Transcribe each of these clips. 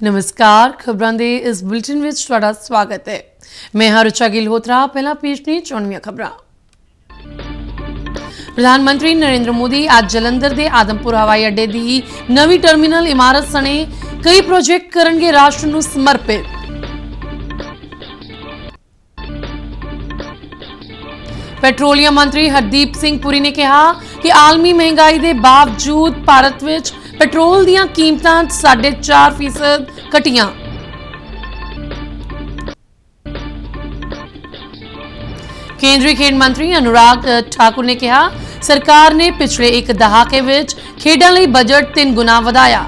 नमस्कार, खबरां दे इस बुलेटिन विच तुहाडा स्वागत है। मैं हां रुचा गिलहोत्रा। पहला पेश ने चुनियां खबरां। प्रधानमंत्री नरेंद्र मोदी आज जलंधर के आदमपुर हवाई अड्डे की नवी टर्मिनल इमारत सने कई प्रोजेक्ट करनगे राष्ट्र नूं समर्पित। पेट्रोलियम मंत्री हरदीप सिंह पुरी ने कहा कि आलमी महंगाई के बावजूद भारत विच पेट्रोल दीयां कीमतां 4.5% घटियां। केंद्रीय खेड मंत्री अनुराग ठाकुर ने कहा सरकार ने पिछले एक दहाके विच खेडां लई बजट 3 गुना वधाया।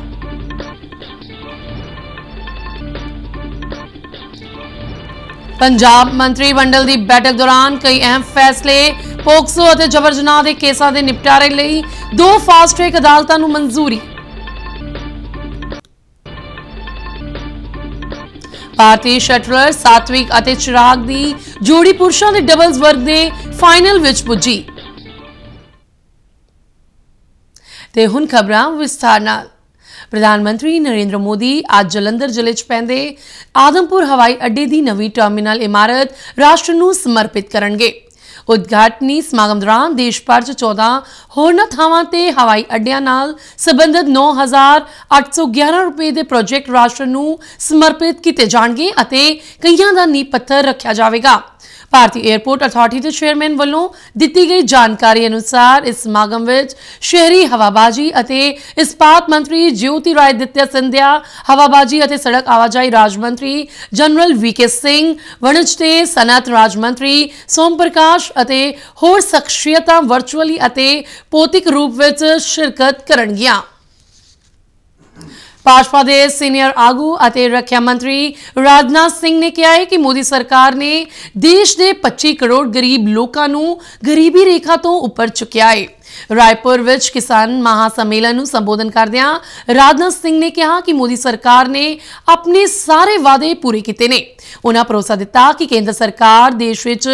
पंजाब मंत्री मंडल की बैठक दौरान कई अहम फैसले। पोक्सो और जबर जनाह के केसां के निपटारे लई 2 फास्ट ट्रैक अदालतां नूं मंजूरी। भारतीय शटलर सात्विक और चिराग की जोड़ी पुरुषों के डबल्स वर्ग के फाइनल विच पुजी। ते हुण खबरां विस्तार नाल। प्रधानमंत्री नरेंद्र मोदी आज जलंधर जिले च पैंदे आदमपुर हवाई अड्डे की नवी टर्मिनल इमारत राष्ट्र नूं समर्पित करनगे। उद्घाटनी समागम दौरान देश भर च 14 होरनां थावां ते हवाई अड्डियां नाल संबंधित 9,811 रुपए के प्रोजेक्ट राष्ट्र नूं समर्पित किए जाणगे अते कईयां दा नींह पत्थर रखा जाएगा। भारतीय एयरपोर्ट अथॉरिटी के चेयरमैन वालों दी गई जानकारी अनुसार इस समागम विच शहरी हवाबाजी अते इस्पात मंत्री ज्योतिरादित्य सिंधिया, हवाबाजी अते सड़क आवाजाही राज मंत्री जनरल वीके सिंह, वणिज ते सनअत राज मंत्री सोम प्रकाश अते होर शख्सियतां वर्चुअली अते भौतिक रूप विच शिरकत करनगियां। भाजपा के सीनियर आगू अते रक्षा मंत्री राजनाथ सिंह ने कहा है कि मोदी सरकार ने देश के 25 करोड़ गरीब लोगों नूं गरीबी रेखा तो उपर चुकिया है। रायपुर विच किसान महासम्मेलन नूं संबोधन करदियां राजनाथ सिंह ने कहा कि मोदी सरकार ने अपने सारे वादे पूरे किए ने। उन्हां भरोसा दिता कि केंद्र सरकार देश विच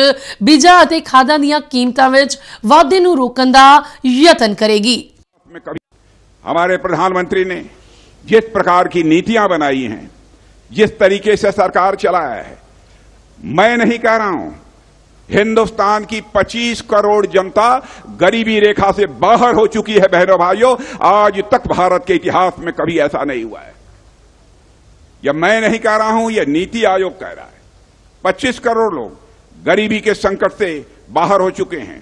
बीजां अते खादां दीयां कीमतां विच वाधे नूं रोकण दा यतन करेगी। हमारे प्रधानमंत्री ने जिस प्रकार की नीतियां बनाई हैं, जिस तरीके से सरकार चलाया है, मैं नहीं कह रहा हूं, हिंदुस्तान की 25 करोड़ जनता गरीबी रेखा से बाहर हो चुकी है। बहनों भाइयों, आज तक भारत के इतिहास में कभी ऐसा नहीं हुआ है। यह मैं नहीं कह रहा हूं, यह नीति आयोग कह रहा है। 25 करोड़ लोग गरीबी के संकट से बाहर हो चुके हैं।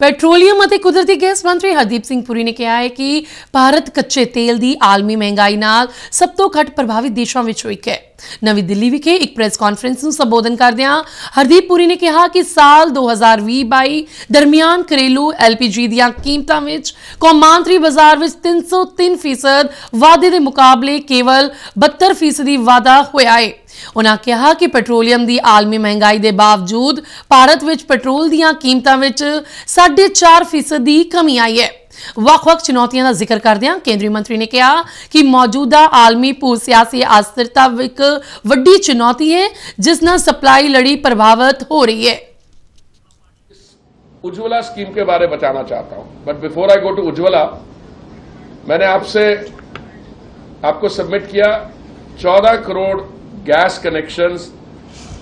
पेट्रोलियम और कुदरती गैस मंत्री हरदीप सिंह पुरी ने कहा है कि भारत कच्चे तेल की आलमी महंगाई नाल सब तो घट प्रभावित देशों विचों एक है। नवी दिल्ली विखे एक प्रेस कॉन्फ्रेंस में संबोधन करदियां हरदीप पुरी ने कहा कि साल 2020-22 दरमियान घरेलू LPG दीयां कीमतां विच कौमांतरी बाजार विच 303% वाधे के मुकाबले केवल 72% वाधा होया है। उन्होंने कहा कि पेट्रोलियम की आलमी महंगाई के बावजूद भारत विच पेट्रोल दीयां कीमतां विच 4.5% की कमी आई है। वख-वख चुनौतियों का जिक्र करदियां केंद्रीय मंत्री ने कहा कि मौजूदा आलमी भू सियासी अस्थिरता एक वड्डी चुनौती है जिस नाल सप्लाई लड़ी प्रभावित हो रही है। उज्ज्वला स्कीम के बारे में बताना चाहता हूं, but before I go to Ujjwala, मैंने आपको सबमिट किया 14 करोड़ गैस कनेक्शंस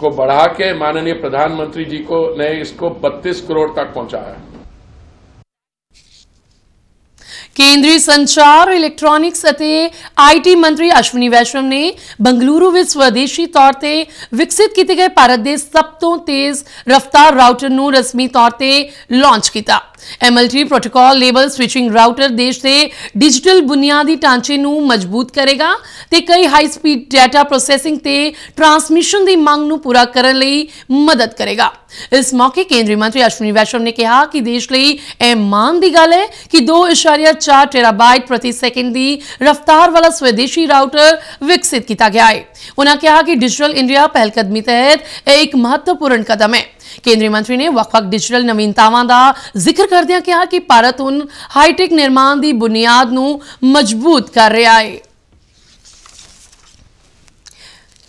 को बढ़ा के माननीय प्रधानमंत्री जी को ने इसको 32 करोड़ तक पहुंचाया। केंद्रीय संचार और इलेक्ट्रॉनिक्स अते IT मंत्री अश्विनी वैष्णव ने बंगलुरु में स्वदेशी तौर पर विकसित किए गए भारत के सब तो तेज रफ्तार राउटर नूं रस्मी तौर पर लॉन्च किया। ML3 protocol label switching router देश के डिजिटल बुनियादी ढांचे नूं मजबूत करेगा ते कई हाई स्पीड डाटा प्रोसेसिंग ते ट्रांसमिशन की मांग नूं पूरा करने लई मदद करेगा। इस मौके केंद्रीय मंत्री अश्विनी वैष्णव ने कहा कि देश लई यह मान की गल है कि 2.4 टेराबाइट प्रति सेकंड की रफ्तार वाला स्वदेशी राउटर विकसित किया गया है। उन्होंने कहा कि डिजिटल इंडिया पहलकदमी तहत एक महत्वपूर्ण कदम है। केंद्रीय मंत्री ने वख-वख डिजिटल नवीनतावां का जिक्र करदियां कहा कि भारत हुण हाईटेक निर्माण की बुनियाद नूं मजबूत कर रहा है।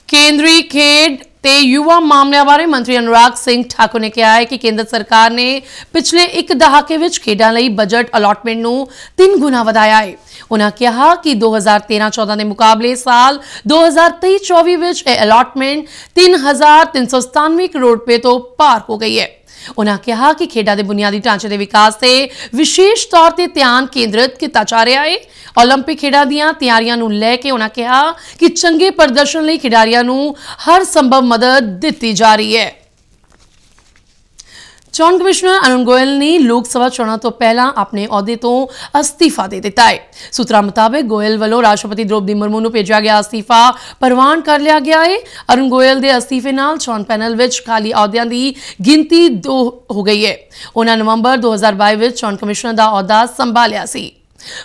केंद्रीय खेड ਤੇ ਯੁਵਾ ਮਾਮਲਿਆਂ ਬਾਰੇ ਮੰਤਰੀ ਅਨੁਰਾਗ ਸਿੰਘ ਠਾਕੁਰ ਨੇ ਕਿਹਾ ਹੈ ਕਿ ਕੇਂਦਰ ਸਰਕਾਰ ਨੇ ਪਿਛਲੇ ਇੱਕ ਦਹਾਕੇ ਵਿੱਚ ਖੇਡਾਂ ਲਈ ਬਜਟ ਅਲਾਟਮੈਂਟ ਨੂੰ 3 ਗੁਣਾ ਵਧਾਇਆ ਹੈ। ਉਹਨਾਂ ਕਿਹਾ ਕਿ 2013-14 ਦੇ ਮੁਕਾਬਲੇ ਸਾਲ 2023-24 ਵਿੱਚ ਇਹ ਅਲਾਟਮੈਂਟ 3,397 ਕਰੋੜ ਰੁਪਏ ਤੋਂ ਪਾਰ ਹੋ ਗਈ ਹੈ। ਉਹਨਾਂ ਕਿਹਾ ਕਿ ਖੇਡਾਂ ਦੇ ਬੁਨਿਆਦੀ ਢਾਂਚੇ ਦੇ ਵਿਕਾਸ ਤੇ ਵਿਸ਼ੇਸ਼ ਤੌਰ ਤੇ ਧਿਆਨ ਕੇਂਦਰਿਤ ਕੀਤਾ ਜਾ ਰਿਹਾ ਹੈ। 올림픽 ਖੇਡਾਂ ਦੀਆਂ ਤਿਆਰੀਆਂ ਨੂੰ ਲੈ ਕੇ ਉਹਨਾਂ ਕਿਹਾ ਕਿ ਚੰਗੇ ਪ੍ਰਦਰਸ਼ਨ ਲਈ ਖਿਡਾਰੀਆਂ ਨੂੰ ਹਰ ਸੰਭਵ ਮਦਦ ਦਿੱਤੀ ਜਾ ਰਹੀ ਹੈ। ਚੋਣ ਕਮਿਸ਼ਨਰ ਅਰੁਣ ਗੋਇਲ ਨੇ ਲੋਕ ਸਭਾ ਚੋਣਾਂ ਤੋਂ ਪਹਿਲਾਂ ਆਪਣੇ ਅਹੁਦੇ ਤੋਂ ਅਸਤੀਫਾ ਦੇ ਦਿੱਤਾ ਹੈ। ਸੂਤਰਾਂ ਮੁਤਾਬਕ ਗੋਇਲ ਵੱਲੋਂ ਰਾਸ਼ਟਰਪਤੀ ਦ੍ਰੋਪਦੀ ਮੁਰਮੂ ਨੂੰ ਭੇਜਿਆ ਗਿਆ ਅਸਤੀਫਾ ਪ੍ਰਵਾਨ ਕਰ ਲਿਆ ਗਿਆ ਹੈ। ਅਰੁਣ ਗੋਇਲ ਦੇ ਅਸਤੀਫੇ ਨਾਲ ਚੋਣ ਪੈਨਲ ਵਿੱਚ ਖਾਲੀ ਅਹੁਦਿਆਂ ਦੀ ਗਿਣਤੀ 2 ਹੋ ਗਈ ਹੈ। ਉਹਨਾਂ ਨਵੰਬਰ 2022 ਵਿੱਚ ਚੋਣ ਕਮਿਸ਼ਨਰ ਦਾ ਅਹੁਦਾ ਸੰਭਾਲਿਆ ਸੀ।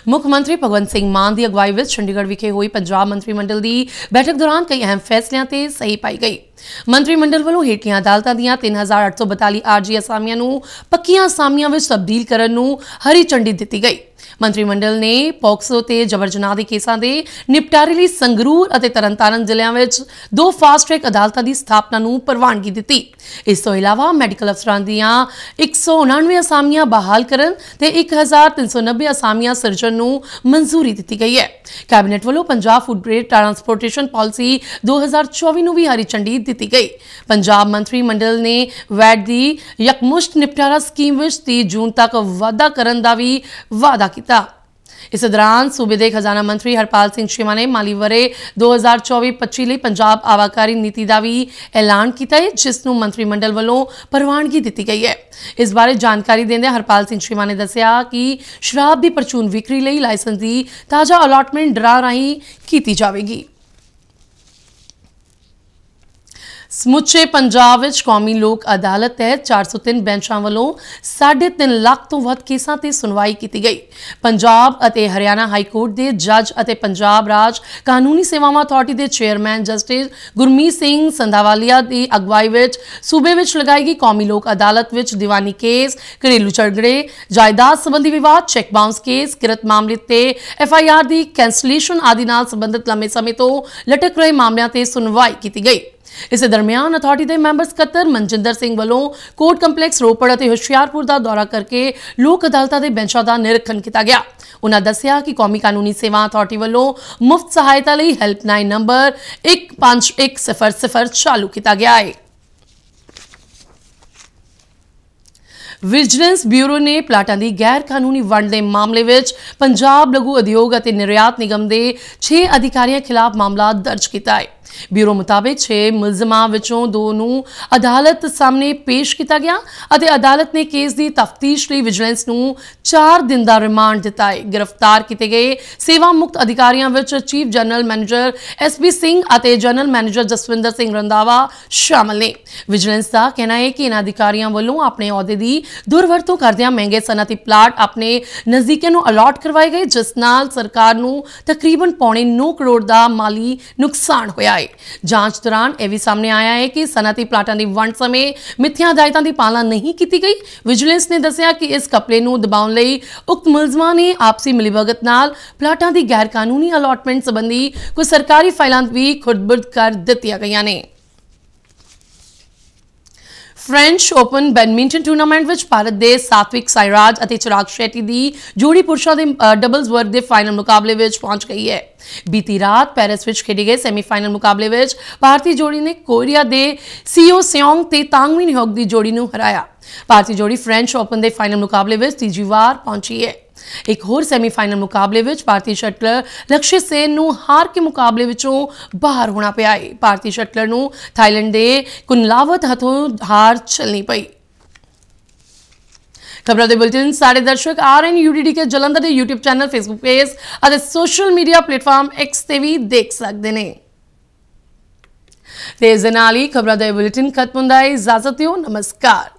ਮੁੱਖ ਮੰਤਰੀ ਭਗਵੰਤ ਸਿੰਘ ਮਾਨ ਦੀ ਅਗਵਾਈ ਵਿੱਚ ਚੰਡੀਗੜ੍ਹ ਵਿਖੇ ਹੋਈ ਪੰਜਾਬ ਮੰਤਰੀ ਮੰਡਲ ਦੀ ਬੈਠਕ ਦੌਰਾਨ ਕਈ ਅਹਿਮ ਫੈਸਲਿਆਂ ਤੇ ਸਹੀ ਪਾਈ ਗਈ। ਮੰਤਰੀ ਮੰਡਲ ਵੱਲੋਂ ਹੇਠਲੀਆਂ ਅਦਾਲਤਾਂ ਦੀਆਂ 3,842 ਆਰਜੀ ਅਸਾਮੀਆਂ ਨੂੰ ਪੱਕੀਆਂ ਅਸਾਮੀਆਂ ਵਿੱਚ ਤਬਦੀਲ ਕਰਨ ਨੂੰ ਹਰੀ ਝੰਡੀ ਦਿੱਤੀ ਗਈ। ਮੰਤਰੀ ਮੰਡਲ ਨੇ ਪੋਕਸੋ ਤੇ ਜਬਰ ਜਨਾਹ ਦੇ ਕੇਸਾਂ ਦੇ ਨਿਪਟਾਰੇ ਲਈ ਸੰਗਰੂਰ ਅਤੇ ਤਰਨਤਾਰਨ ਜ਼ਿਲ੍ਹਿਆਂ ਵਿੱਚ 2 ਫਾਸਟ ਟਰੈਕ ਅਦਾਲਤਾਂ ਦੀ ਸਥਾਪਨਾ ਨੂੰ ਪ੍ਰਵਾਨਗੀ ਦਿੱਤੀ। ਇਸ ਤੋਂ ਇਲਾਵਾ ਮੈਡੀਕਲ ਅਫਸਰਾਂ ਦੀਆਂ 199 ਅਸਾਮੀਆਂ ਬਹਾਲ ਕਰਨ ਤੇ 1,390 ਅਸਾਮੀਆਂ ਸਿਰਜਣ ਨੂੰ ਮਨਜ਼ੂਰੀ ਦਿੱਤੀ ਗਈ ਹੈ। ਕੈਬਨਿਟ ਵੱਲੋਂ Punjab food grade transportation policy 2024 ਨੂੰ ਵੀ ਹਰੀ ਝੰਡੀ ਦਿੱਤੀ ਗਈ। ਪੰਜਾਬ ਮੰਤਰੀ ਮੰਡਲ ਨੇ ਵੈਟ ਦੀ ਯਕਮੁਸ਼ਤ ਨਿਪਟਾਰਾ ਸਕੀਮ ਵਿੱਚ 30 ਜੂਨ ਤੱਕ ਵਾਧਾ ਕਰਨ ਦਾ ਵੀ ਵਾਅਦਾ ਕੀਤਾ। ਇਸ ਦੌਰਾਨ ਸੂਬੇ ਦੇ ਖਜ਼ਾਨਾ ਮੰਤਰੀ ਹਰਪਾਲ ਸਿੰਘ ਚੀਮਾ ਨੇ ਮਾਲੀ ਵਰੇ 2024-25 ਲਈ ਪੰਜਾਬ ਆਵਾਕਾਰੀ ਨੀਤੀ ਦਾ ਵੀ ਐਲਾਨ ਕੀਤਾ ਹੈ, ਜਿਸ ਨੂੰ ਮੰਤਰੀ ਮੰਡਲ ਵੱਲੋਂ ਪ੍ਰਵਾਨਗੀ ਦਿੱਤੀ ਗਈ ਹੈ। ਇਸ ਬਾਰੇ ਜਾਣਕਾਰੀ ਦਿੰਦਿਆਂ ਹਰਪਾਲ ਸਿੰਘ ਚੀਮਾ ਨੇ ਦੱਸਿਆ ਕਿ ਸ਼ਰਾਬ ਦੀ ਪ੍ਰਚੂਨ ਵਿਕਰੀ ਲਈ ਲਾਇਸੈਂਸ ਦੀ ਤਾਜ਼ਾ ਅਲਾਟਮੈਂਟ ਡਰਾ ਰਾਹੀਂ ਕੀਤੀ ਜਾਵੇਗੀ। ਸਮੁੱਚੇ ਪੰਜਾਬ ਵਿੱਚ ਕੌਮੀ ਲੋਕ ਅਦਾਲਤ ਤਹਿਤ 403 ਬੈਂਚਾਂ ਵੱਲੋਂ 3.5 ਲੱਖ ਤੋਂ ਵੱਧ ਕੇਸਾਂ ਤੇ ਸੁਣਵਾਈ ਕੀਤੀ ਗਈ। ਪੰਜਾਬ ਅਤੇ ਹਰਿਆਣਾ ਹਾਈ ਕੋਰਟ ਦੇ ਜੱਜ ਅਤੇ ਪੰਜਾਬ ਰਾਜ ਕਾਨੂੰਨੀ ਸੇਵਾਵਾਂ ਅਥਾਰਟੀ ਦੇ ਚੇਅਰਮੈਨ ਜਸਟਿਸ ਗੁਰਮੀਤ ਸਿੰਘ ਸੰਧਾਵਾਲੀਆ ਦੀ ਅਗਵਾਈ ਵਿੱਚ ਸੂਬੇ ਵਿੱਚ ਲਗਾਈ ਗਈ ਕੌਮੀ ਲੋਕ ਅਦਾਲਤ ਵਿੱਚ ਦੀਵਾਨੀ ਕੇਸ, ਘਰੇਲੂ ਝਗੜੇ, ਜਾਇਦਾਦ ਸੰਬੰਧੀ ਵਿਵਾਦ, ਚੈੱਕ ਬਾਉਂਸ ਕੇਸ, ਕਿਰਤ ਮਾਮਲੇ ਤੇ FIR ਦੀ ਕੈਂਸਲੇਸ਼ਨ ਆਦਿ ਨਾਲ ਸੰਬੰਧਿਤ ਲੰਮੇ ਸਮੇਂ ਤੋਂ ਲਟਕ ਰਹੇ ਮਾਮਲਿਆਂ ਤੇ ਸੁਣਵਾਈ ਕੀਤੀ ਗਈ। ਇਸ ਦਰਮਿਆਨ ਅਥਾਰਟੀ ਦੇ ਮੈਂਬਰ ਸਕੱਤਰ ਮਨਜਿੰਦਰ ਸਿੰਘ ਵੱਲੋਂ ਕੋਰਟ ਕੰਪਲੈਕਸ ਰੋਪੜ ਅਤੇ ਹੁਸ਼ਿਆਰਪੁਰ ਦਾ ਦੌਰਾ ਕਰਕੇ ਲੋਕ ਅਦਾਲਤਾਂ ਦੇ ਬੈਂਚਾਂ ਦਾ ਨਿਰੀਖਣ ਕੀਤਾ ਗਿਆ। ਉਹਨਾਂ ਦੱਸਿਆ ਕਿ ਕੌਮੀ ਕਾਨੂੰਨੀ ਸੇਵਾ ਅਥਾਰਟੀ ਵੱਲੋਂ ਮੁਫਤ ਸਹਾਇਤਾ ਲਈ ਹੈਲਪਲਾਈਨ ਨੰਬਰ 151000 ਚਾਲੂ ਕੀਤਾ ਗਿਆ ਹੈ। ਵਿਜੀਲੈਂਸ ਬਿਊਰੋ ਨੇ ਪਲਾਟਾਂ ਦੀ ਗੈਰ ਕਾਨੂੰਨੀ ਵੰਡ ਦੇ ਮਾਮਲੇ ਵਿੱਚ ਪੰਜਾਬ ਲਘੂ ਉਦਯੋਗ ਅਤੇ ਨਿਰਯਾਤ ਨਿਗਮ ਦੇ 6 ਅਧਿਕਾਰੀਆਂ ਖਿਲਾਫ ਮਾਮਲਾ ਦਰਜ ਕੀਤਾ ਹੈ। ਬਿਊਰੋ ਮੁਤਾਬਕ 6 ਮੁਲਜ਼ਮਾਂ ਵਿੱਚੋਂ 2 ਨੂੰ ਅਦਾਲਤ ਸਾਹਮਣੇ ਪੇਸ਼ ਕੀਤਾ ਗਿਆ ਅਤੇ ਅਦਾਲਤ ਨੇ ਕੇਸ ਦੀ ਤਫਤੀਸ਼ ਲਈ ਵਿਜੀਲੈਂਸ ਨੂੰ 4 ਦਿਨ ਦਾ ਰਿਮਾਂਡ ਦਿੱਤਾ ਹੈ। ਗ੍ਰਿਫਤਾਰ ਕੀਤੇ ਗਏ ਸੇਵਾ ਮੁਕਤ ਅਧਿਕਾਰੀਆਂ ਵਿੱਚ chief general manager SB Singh ਅਤੇ ਜਨਰਲ ਮੈਨੇਜਰ ਜਸਵਿੰਦਰ ਸਿੰਘ ਰੰਧਾਵਾ ਸ਼ਾਮਲ ਨੇ। ਵਿਜੀਲੈਂਸ ਦਾ ਕਹਿਣਾ ਹੈ ਕਿ ਇਹਨਾਂ ਅਧਿਕਾਰੀਆਂ ਵੱਲੋਂ ਆਪਣੇ ਅਹੁਦੇ ਦੀ ਦੁਰਵਰਤੋਂ ਕਰਦਿਆਂ ਮਹਿੰਗੇ ਸਨਅਤੀ ਪਲਾਟ ਆਪਣੇ ਨਜ਼ਦੀਕਾਂ ਨੂੰ ਅਲਾਟ ਕਰਵਾਏ ਗਏ, ਜਿਸ ਨਾਲ ਸਰਕਾਰ ਨੂੰ ਤਕਰੀਬਨ $9.25 ਕਰੋੜ ਦਾ ਮਾਲੀ ਨੁਕਸਾਨ ਹੋਇਆ ਹੈ। ਜਾਂਚ ਦੌਰਾਨ ਇਹ ਵੀ ਸਾਹਮਣੇ ਆਇਆ ਹੈ ਕਿ ਸਨਅਤੀ ਪਲਾਟਾਂ ਦੀ ਵੰਡ ਸਮੇਂ ਮਿੱਥਿਆ ਹਦਾਇਤਾਂ ਦੀ ਪਾਲਣਾ ਨਹੀਂ ਕੀਤੀ ਗਈ। ਵਿਜੀਲੈਂਸ ਨੇ ਦੱਸਿਆ ਕਿ ਇਸ ਘਪਲੇ ਨੂੰ ਦਬਾਉਣ ਲਈ ਉਕਤ ਮੁਲਜ਼ਮਾਂ ਨੇ ਆਪਸੀ ਮਿਲੀਭਗਤ ਨਾਲ ਪਲਾਟਾਂ ਦੀ ਗੈਰ ਕਾਨੂੰਨੀ ਅਲਾਟਮੈਂਟ ਸੰਬੰਧੀ ਕੁਝ ਸਰਕਾਰੀ ਫਾਈਲਾਂ ਵੀ ਖੁਰਦ-ਬੁਰਦ ਕਰ ਦਿੱਤੀਆਂ ਗਈਆਂ ਨੇ। ਫ੍ਰੈਂਚ ਓਪਨ ਬੈਡਮਿੰਟਨ ਟੂਰਨਾਮੈਂਟ ਵਿੱਚ ਭਾਰਤ ਦੇ ਸਾਤਵਿਕ ਸਾਈਰਾਜ ਅਤੇ ਚਿਰਾਗ ਸ਼ੈਟੀ ਦੀ ਜੋੜੀ ਪੁਰਸ਼ਾਂ ਦੇ ਡਬਲਜ਼ ਵਰਗ ਦੇ ਫਾਈਨਲ ਮੁਕਾਬਲੇ ਵਿੱਚ ਪਹੁੰਚ ਗਈ ਹੈ। ਬੀਤੀ ਰਾਤ ਪੈਰਿਸ ਵਿੱਚ ਖੇਡੇ ਗਏ ਸੈਮੀਫਾਈਨਲ ਮੁਕਾਬਲੇ ਵਿੱਚ ਭਾਰਤੀ ਜੋੜੀ ਨੇ ਕੋਰੀਆ ਦੇ ਸੀਓ ਸਿਓਂਗ ਤੇ ਤਾਂਗ ਮਿਨ ਹਿਓਕ ਦੀ ਜੋੜੀ ਨੂੰ ਹਰਾਇਆ। ਭਾਰਤੀ ਜੋੜੀ ਫ੍ਰੈਂਚ ਓਪਨ ਦੇ ਫਾਈਨਲ ਮੁਕਾਬਲੇ ਵਿੱਚ ਤੀਜੀ ਵਾਰ ਪਹੁੰਚੀ ਹੈ। ਇੱਕ ਹੋਰ ਸੈਮੀਫਾਈਨਲ ਮੁਕਾਬਲੇ ਵਿੱਚ ਭਾਰਤੀ ਸ਼ਟਲਰ ਲਕਸ਼ਯ ਸੇਨ ਨੂੰ ਹਾਰ ਕੇ ਮੁਕਾਬਲੇ ਵਿੱਚੋਂ ਬਾਹਰ ਹੋਣਾ ਪਿਆ ਹੈ। ਭਾਰਤੀ ਸ਼ਟਲਰ ਨੂੰ ਥਾਈਲੈਂਡ ਦੇ ਕੁਨਲਾਵਤ ਹੱਥੋਂ ਹਾਰ ਝੱਲਣੀ ਪਈ। ਖਬਰਾਂ ਦੇ ਬੁਲੇਟਿਨ ਸਾਡੇ ਦਰਸ਼ਕ RN UDD ਕੇ ਜਲੰਧਰ ਦੇ YouTube ਚੈਨਲ, Facebook ਪੇਜ ਅਤੇ ਸੋਸ਼ਲ ਮੀਡੀਆ ਪਲੇਟਫਾਰਮ X ਤੇ ਵੀ ਦੇਖ ਸਕਦੇ ਨੇ। ਤੇ ਇਸ ਦੇ ਨਾਲ ਹੀ ਖਬਰਾਂ ਦਾ ਬੁਲੇਟਿਨ ਖਤਮ ਹੁੰਦਾ ਹੈ। ਇਜਾਜ਼ਤ ਦਿਓ, ਨਮਸਕਾਰ।